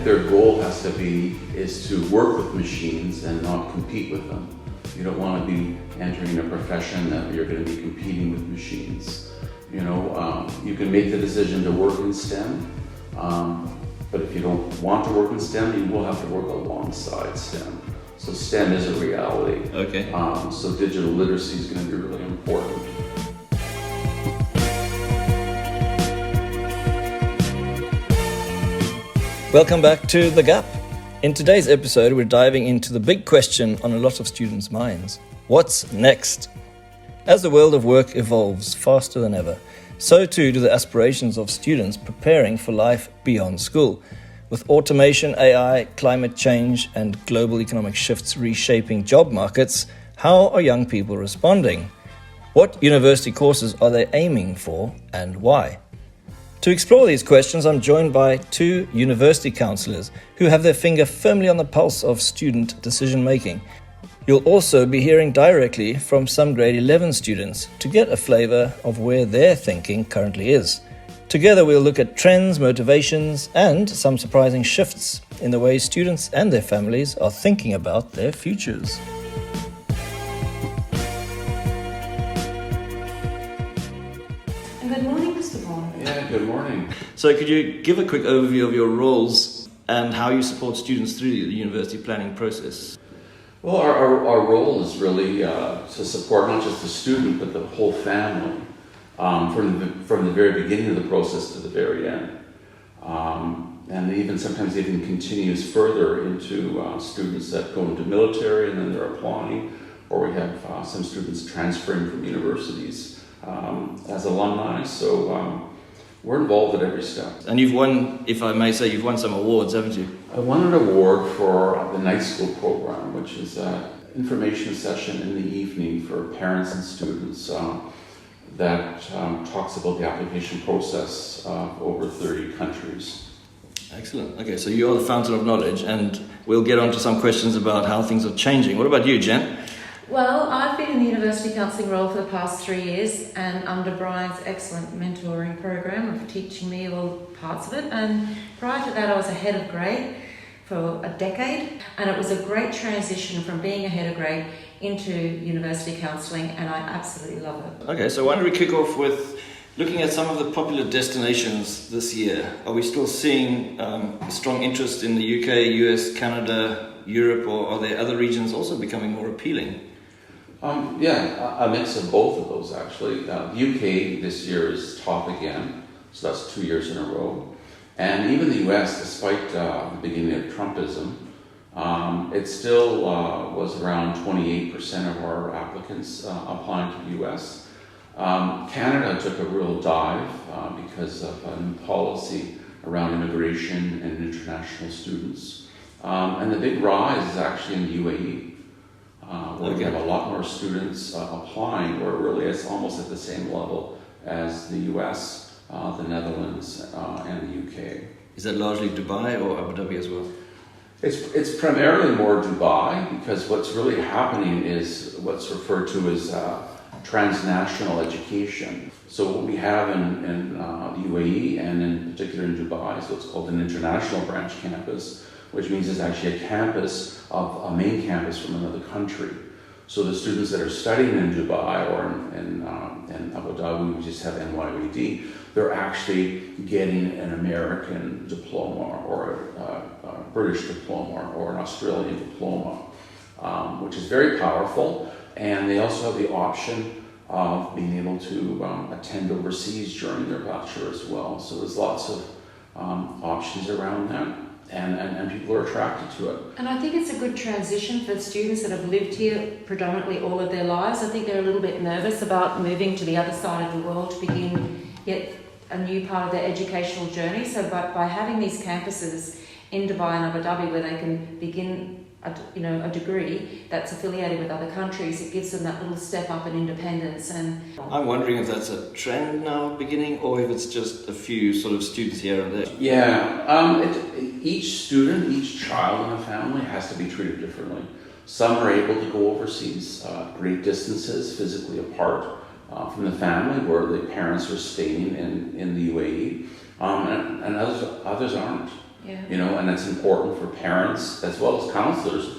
their goal has to be is to work with machines and not compete with them. You don't want to be entering a profession that you're going to be competing with machines. You know, you can make the decision to work in STEM, but if you don't want to work in STEM, you will have to work alongside STEM. So STEM is a reality. Okay. So digital literacy is going to be really important. Welcome back to The Gap. In today's episode, we're diving into the big question on a lot of students' minds. What's next? As the world of work evolves faster than ever, so too do the aspirations of students preparing for life beyond school. With automation, AI, climate change, and global economic shifts reshaping job markets, how are young people responding? What university courses are they aiming for, and why? To explore these questions, I'm joined by two university counsellors who have their finger firmly on the pulse of student decision-making. You'll also be hearing directly from some grade 11 students to get a flavour of where their thinking currently is. Together we'll look at trends, motivations, and some surprising shifts in the way students and their families are thinking about their futures. Good morning, Mr. Vaughan. Yeah, good morning. So could you give a quick overview of your roles and how you support students through the university planning process? Well, our role is really to support not just the student, but the whole family, from the very beginning of the process to the very end. And sometimes even continues further into students that go into military and then they're applying, or we have some students transferring from universities as alumni. So we're involved at every step. And you've won, if I may say, you've won some awards, haven't you? I won an award for the night school program, which is an information session in the evening for parents and students that talks about the application process of over 30 countries. Excellent. Okay, so you are the fountain of knowledge, and we'll get on to some questions about how things are changing. What about you, Jen? Well, I've been in the university counselling role for the past 3 years, and under Brian's excellent mentoring program of teaching me all parts of it. And prior to that, I was a head of grade for a decade, and it was a great transition from being a head of grade into university counselling, and I absolutely love it. Okay, so why don't we kick off with looking at some of the popular destinations this year? Are we still seeing strong interest in the UK, US, Canada, Europe, or are there other regions also becoming more appealing? A mix of both of those actually. The UK this year is top again, so that's 2 years in a row. And even the US, despite the beginning of Trumpism, it still was around 28% of our applicants applying to the US. Canada took a real dive because of a new policy around immigration and international students. And the big rise is actually in the UAE. Where we have a lot more students applying, where really it's almost at the same level as the US, the Netherlands, and the UK. Is that largely Dubai or Abu Dhabi as well? It's primarily more Dubai, because what's really happening is what's referred to as transnational education. So what we have in the UAE and in particular in Dubai is what's called an international branch campus, which means it's actually a campus of a main campus from another country. So the students that are studying in Dubai or in Abu Dhabi, we just have NYUD, they're actually getting an American diploma or a British diploma or an Australian diploma, which is very powerful. And they also have the option of being able to attend overseas during their bachelor as well. So there's lots of options around that. And people are attracted to it. And I think it's a good transition for students that have lived here predominantly all of their lives. I think they're a little bit nervous about moving to the other side of the world to begin yet a new part of their educational journey. So by having these campuses in Dubai and Abu Dhabi where they can begin a degree that's affiliated with other countries, it gives them that little step up in independence. And I'm wondering if that's a trend now beginning, or if it's just a few sort of students here and there. Yeah, each student, each child in a family has to be treated differently. Some are able to go overseas, great distances, physically apart from the family, where the parents are staying in the UAE, and others aren't. Yeah. You know, and it's important for parents as well as counselors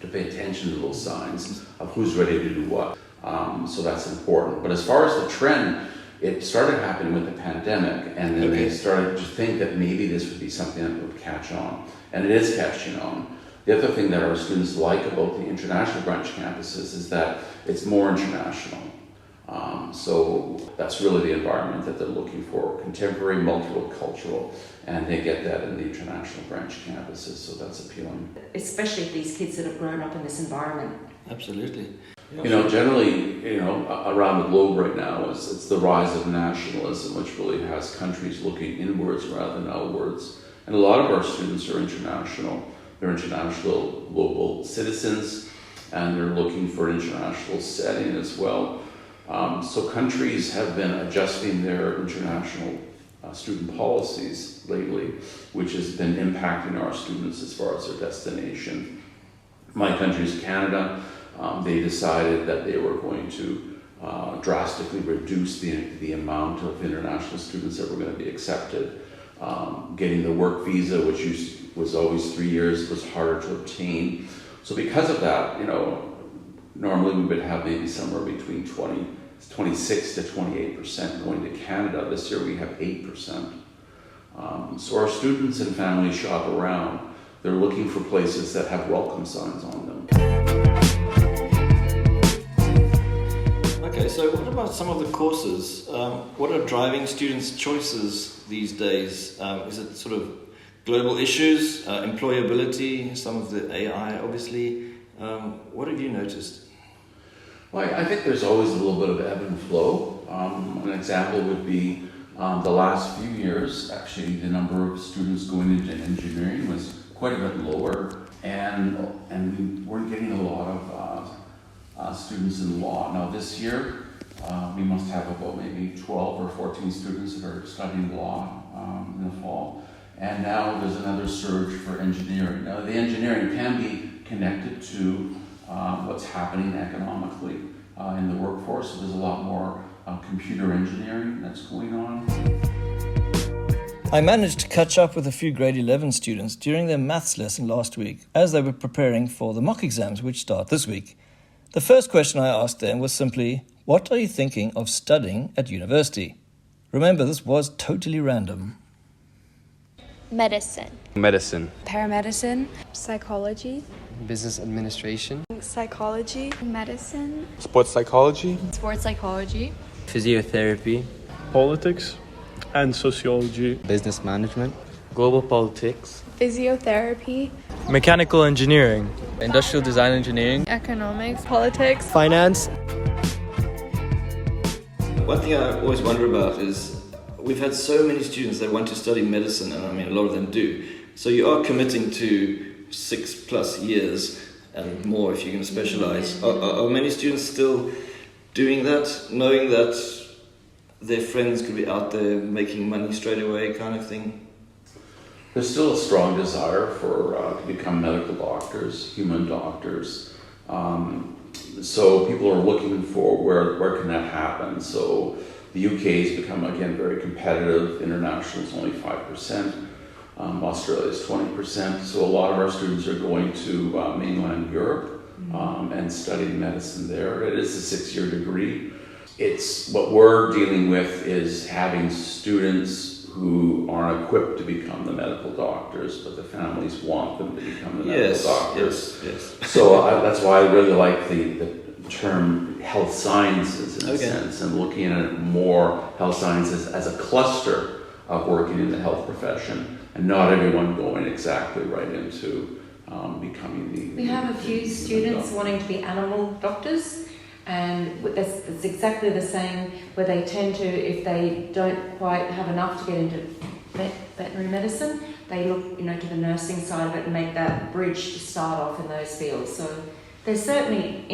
to pay attention to those signs of who's ready to do what. So that's important. But as far as the trend, it started happening with the pandemic, and then they started to think that maybe this would be something that would catch on. And it is catching on. The other thing that our students like about the international branch campuses is that it's more international. So that's really the environment that they're looking for, contemporary, multicultural, and they get that in the international branch campuses, so that's appealing. Especially these kids that have grown up in this environment. Absolutely. You know, generally, you know, around the globe right now, it's the rise of nationalism, which really has countries looking inwards rather than outwards. And a lot of our students are international. They're international global citizens, and they're looking for an international setting as well. So countries have been adjusting their international student policies lately, which has been impacting our students as far as their destination. My country is Canada. They decided that they were going to drastically reduce the amount of international students that were going to be accepted. Getting the work visa, which was always 3 years, was harder to obtain. So because of that, you know, normally we would have maybe somewhere between 26 to 28% going to Canada. This year we have 8%. So our students and families shop around. They're looking for places that have welcome signs on them. Okay, so what about some of the courses? What are driving students' choices these days? Is it sort of global issues, employability, some of the AI, obviously? What have you noticed? Well, I think there's always a little bit of ebb and flow. An example would be the last few years, actually, the number of students going into engineering was quite a bit lower, and we weren't getting a lot of students in law. Now this year, we must have about maybe 12 or 14 students that are studying law in the fall. And now there's another surge for engineering. Now the engineering can be connected to what's happening economically in the workforce. So there's a lot more computer engineering that's going on. I managed to catch up with a few grade 11 students during their maths lesson last week as they were preparing for the mock exams which start this week. The first question I asked them was simply, what are you thinking of studying at university? Remember, this was totally random. Medicine. Paramedicine. Psychology. Business administration. Psychology. Medicine. Sports psychology. Sports psychology. Physiotherapy. Politics and sociology. Business management. Global politics. Physiotherapy. Mechanical engineering. Industrial design engineering. Economics. Politics. Finance. One thing I always wonder about is we've had so many students that want to study medicine, and I mean a lot of them do. So you are committing to 6+ years and more if you're going to specialize. Are many students still doing that, knowing that their friends could be out there making money straight away kind of thing? There's still a strong desire for to become medical doctors, human doctors. So people are looking for where can that happen. So the UK has become, again, very competitive. International is only 5%. Australia is 20%. So a lot of our students are going to mainland Europe and studying medicine there. It is a 6-year degree. It's what we're dealing with is having students who aren't equipped to become the medical doctors, but the families want them to become the medical doctors. Yes. So that's why I really like the term health sciences in a sense, and looking at more health sciences as a cluster of working in the health profession, and not everyone going exactly right into becoming the... We have a few students wanting to be animal doctors, and it's exactly the same, where they tend to, if they don't quite have enough to get into veterinary medicine, they look, to the nursing side of it and make that bridge to start off in those fields. So there's certainly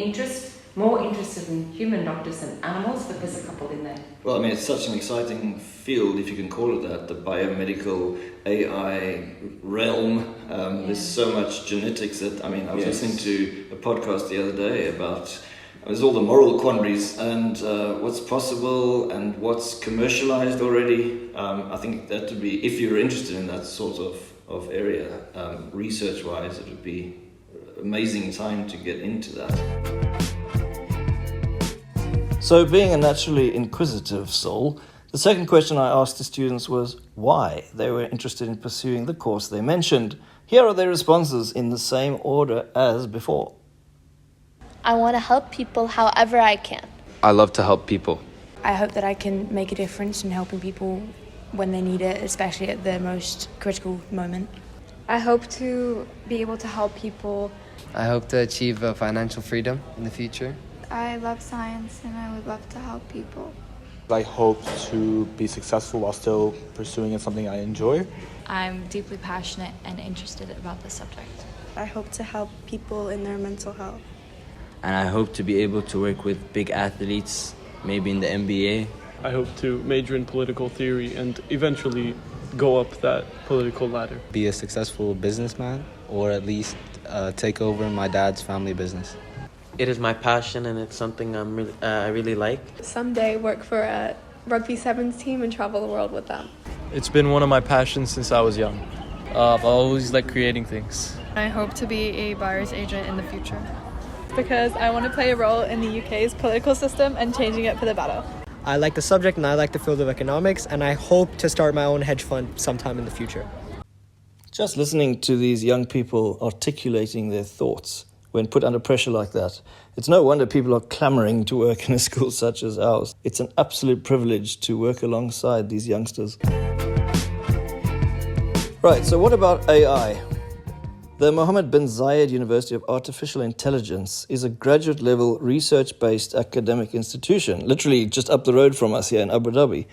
more interested in human doctors than animals, but there's a couple in there. Well, I mean, it's such an exciting field, if you can call it that, the biomedical AI realm. There's so much genetics that, I was listening to a podcast the other day about there's all the moral quandaries and what's possible and what's commercialized already. I think that would be, if you're interested in that sort of of area. Research-wise, it would be amazing time to get into that. So, being a naturally inquisitive soul, the second question I asked the students was why they were interested in pursuing the course they mentioned. Here are their responses in the same order as before. I want to help people however I can. I love to help people. I hope that I can make a difference in helping people when they need it, especially at the most critical moment. I hope to be able to help people. I hope to achieve financial freedom in the future. I love science and I would love to help people. I hope to be successful while still pursuing something I enjoy. I'm deeply passionate and interested about the subject. I hope to help people in their mental health. And I hope to be able to work with big athletes, maybe in the NBA. I hope to major in political theory and eventually go up that political ladder. Be a successful businessman, or at least take over my dad's family business. It is my passion and it's something I really like. Someday work for a rugby sevens team and travel the world with them. It's been one of my passions since I was young. I've always liked creating things. I hope to be a buyer's agent in the future. Because I want to play a role in the UK's political system and changing it for the better. I like the subject and I like the field of economics, and I hope to start my own hedge fund sometime in the future. Just listening to these young people articulating their thoughts when put under pressure like that, it's no wonder people are clamoring to work in a school such as ours. It's an absolute privilege to work alongside these youngsters. Right, so what about AI? The Mohammed bin Zayed University of Artificial Intelligence is a graduate-level research-based academic institution, literally just up the road from us here in Abu Dhabi.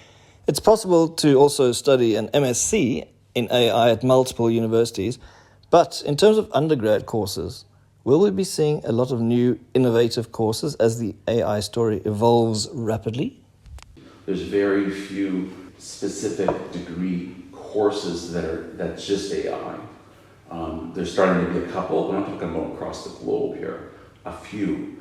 It's possible to also study an MSc in AI at multiple universities, but in terms of undergrad courses, will we be seeing a lot of new innovative courses as the AI story evolves rapidly? There's very few specific degree courses that's just AI. There's starting to be a couple, but I'm talking about across the globe here, a few.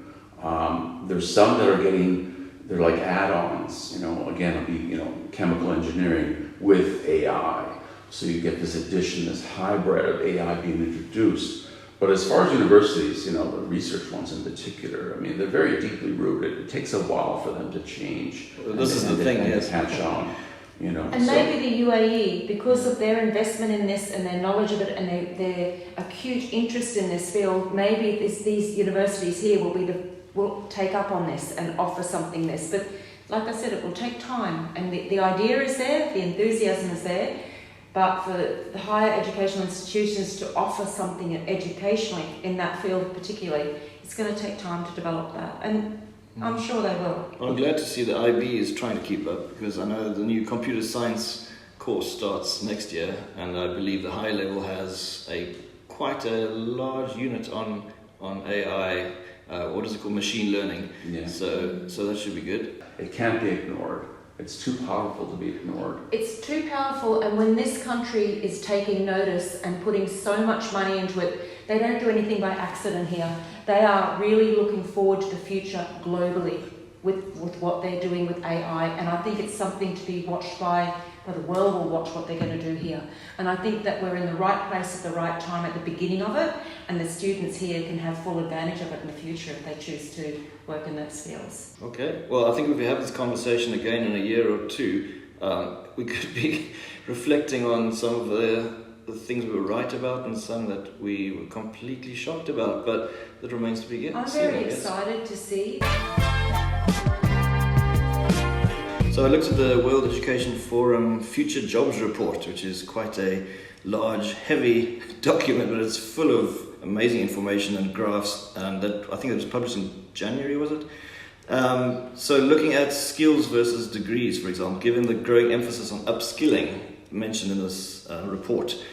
There's some that are they're like add-ons, again, it'll be, chemical engineering with AI. So you get this addition, this hybrid of AI being introduced. But as far as universities, the research ones in particular, they're very deeply rooted. It takes a while for them to change. This is the thing, yes. Catch on. And maybe the UAE, because of their investment in this and their knowledge of it and their acute interest in this field, maybe these universities here will take up on this and offer something this. But like I said, it will take time. And the idea is there, the enthusiasm is there. But for the higher educational institutions to offer something educationally in that field particularly, it's going to take time to develop that. And I'm sure they will. Well, I'm glad to see that IB is trying to keep up, because I know the new computer science course starts next year, and I believe the high level has quite a large unit on AI. What is it called? Machine learning. Yeah. So that should be good. It can't be ignored. It's too powerful to be ignored. It's too powerful, and when this country is taking notice and putting so much money into it, they don't do anything by accident here. They are really looking forward to the future globally with what they're doing with AI, and I think it's something to be watched by the world will watch what they're going to do here. And I think that we're in the right place at the right time at the beginning of it, and the students here can have full advantage of it in the future if they choose to work in those fields. Okay, well, I think if we have this conversation again in a year or two, we could be reflecting on some of the things we were right about and some that we were completely shocked about, but that remains to be seen. I'm very excited to see. So I looked at the World Education Forum Future Jobs Report, which is quite a large, heavy document, but it's full of amazing information and graphs, and that I think it was published in January, was it? So looking at skills versus degrees, for example, given the growing emphasis on upskilling mentioned in this report.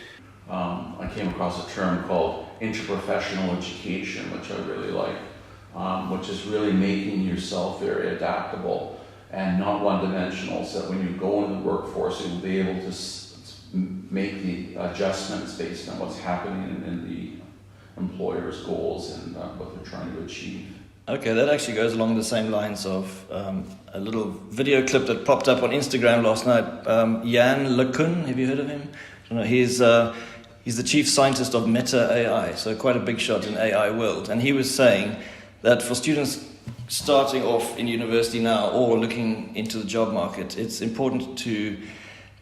I came across a term called interprofessional education, which I really like, which is really making yourself very adaptable and not one-dimensional, so that when you go into the workforce, you'll be able to make the adjustments based on what's happening in the employer's goals and what they're trying to achieve. Okay, that actually goes along the same lines of a little video clip that popped up on Instagram last night. Jan LeCun, have you heard of him? I don't know, He's the chief scientist of Meta AI, so quite a big shot in AI world. And he was saying that for students starting off in university now or looking into the job market, it's important to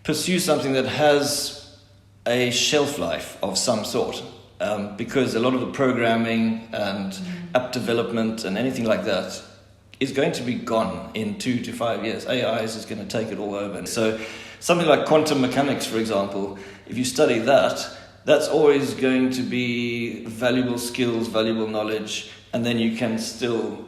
pursue something that has a shelf life of some sort. Because a lot of the programming and app development and anything like that is going to be gone in 2 to 5 years. AI is just going to take it all over. So something like quantum mechanics, for example, if you study that, that's always going to be valuable skills, valuable knowledge, and then you can still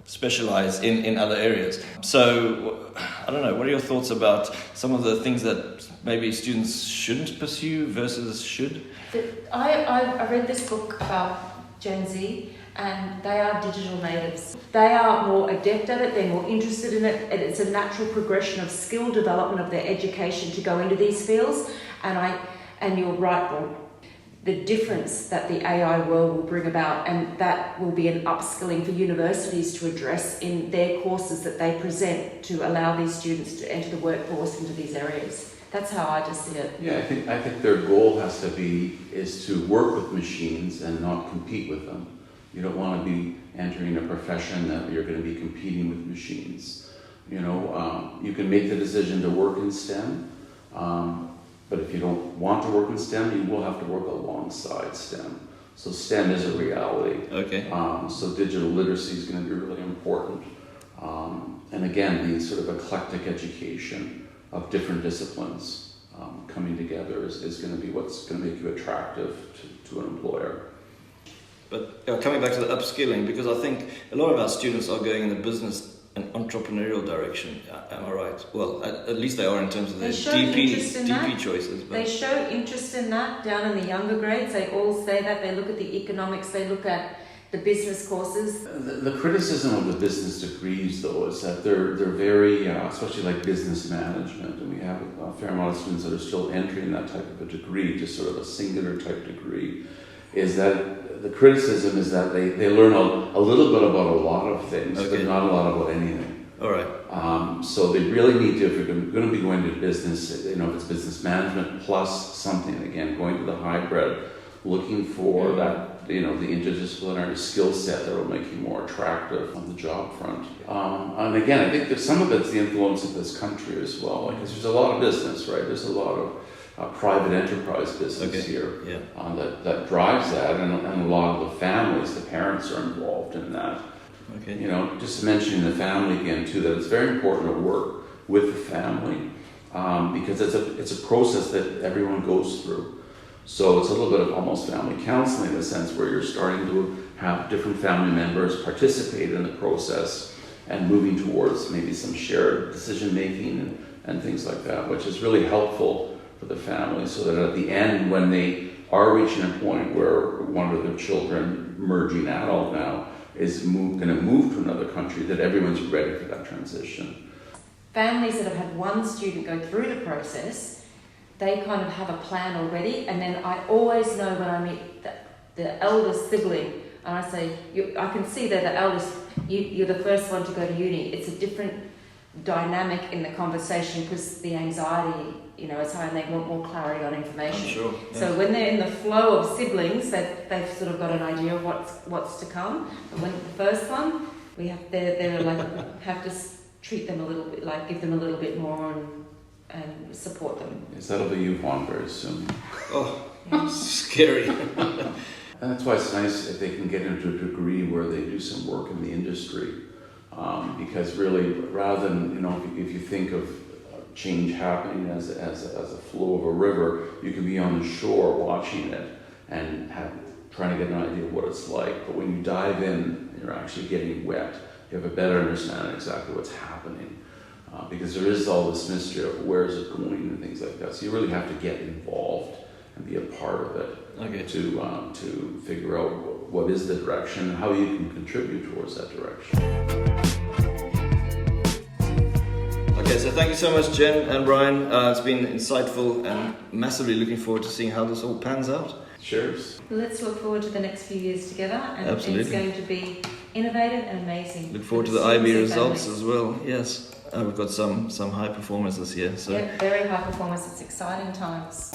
specialize in other areas. So, I don't know, what are your thoughts about some of the things that maybe students shouldn't pursue versus should? I read this book about Gen Z, and they are digital natives. They are more adept at it, they're more interested in it, and it's a natural progression of skill development of their education to go into these fields. And you're right, Bob, the difference that the AI world will bring about, and that will be an upskilling for universities to address in their courses that they present to allow these students to enter the workforce into these areas. That's how I just see it. Yeah, I think their goal has to be is to work with machines and not compete with them. You don't want to be entering a profession that you're going to be competing with machines. You know, you can make the decision to work in STEM, but if you don't want to work in STEM, you will have to work alongside STEM. So STEM is a reality. Okay. So digital literacy is going to be really important. And again, the sort of eclectic education of different disciplines coming together is going to be what's going to make you attractive to an employer. But coming back to the upskilling, because I think a lot of our students are going in the business and entrepreneurial direction. Am I right? Well, at least they are in terms of their DP choices. But they show interest in that down in the younger grades. They all say that. They look at the economics, they look at the business courses. The criticism of the business degrees, though, is that they're very, especially like business management, and we have a fair amount of students that are still entering that type of a degree, just sort of a singular type degree, is that the criticism is that they learn a little bit about a lot of things, but not a lot about anything. All right. So they really need to, if you're going to be going to business, you know, if it's business management plus something, again, going to the hybrid, looking for that, you know, the interdisciplinary skill set that will make you more attractive on the job front. And again, I think that some of it's the influence of this country as well, because there's a lot of business, right? There's a lot of private enterprise business here that drives that, and a lot of the families, the parents are involved in that. Okay. You know, just mentioning the family again too, that it's very important to work with the family because it's a process that everyone goes through. So it's a little bit of almost family counseling in a sense where you're starting to have different family members participate in the process and moving towards maybe some shared decision making and things like that, which is really helpful for the family, so that at the end, when they are reaching a point where one of their children, merging adult now, is going to move to another country, that everyone's ready for that transition. Families that have had one student go through the process, they kind of have a plan already, and then I always know when I meet the eldest sibling, and I say, I can see that the eldest, you're the first one to go to uni. It's a different dynamic in the conversation because the anxiety, you know, is high and they want more clarity on information. I'm sure. Yeah. So when they're in the flow of siblings, they've sort of got an idea of what's to come. But when the first one, they're like have to treat them a little bit, like give them a little bit more and support them. Yes, that'll be you, Juan, very soon. Oh, yeah. Scary. And that's why it's nice if they can get into a degree where they do some work in the industry. Because really, rather than, you know, if you think of change happening as a flow of a river, you can be on the shore watching it and trying to get an idea of what it's like. But when you dive in, you're actually getting wet. You have a better understanding of exactly what's happening. Because there is all this mystery of where is it going and things like that. So you really have to get involved and be a part of it to figure out what is the direction and how you can contribute towards that direction. Okay, so thank you so much, Jen and Brian. It's been insightful and massively looking forward to seeing how this all pans out. Cheers. Let's look forward to the next few years together, and Absolutely. It's going to be innovative and amazing. Look forward to the IB results as well. Yes, we've got some high performers this year. So. Yeah, very high performance. It's exciting times.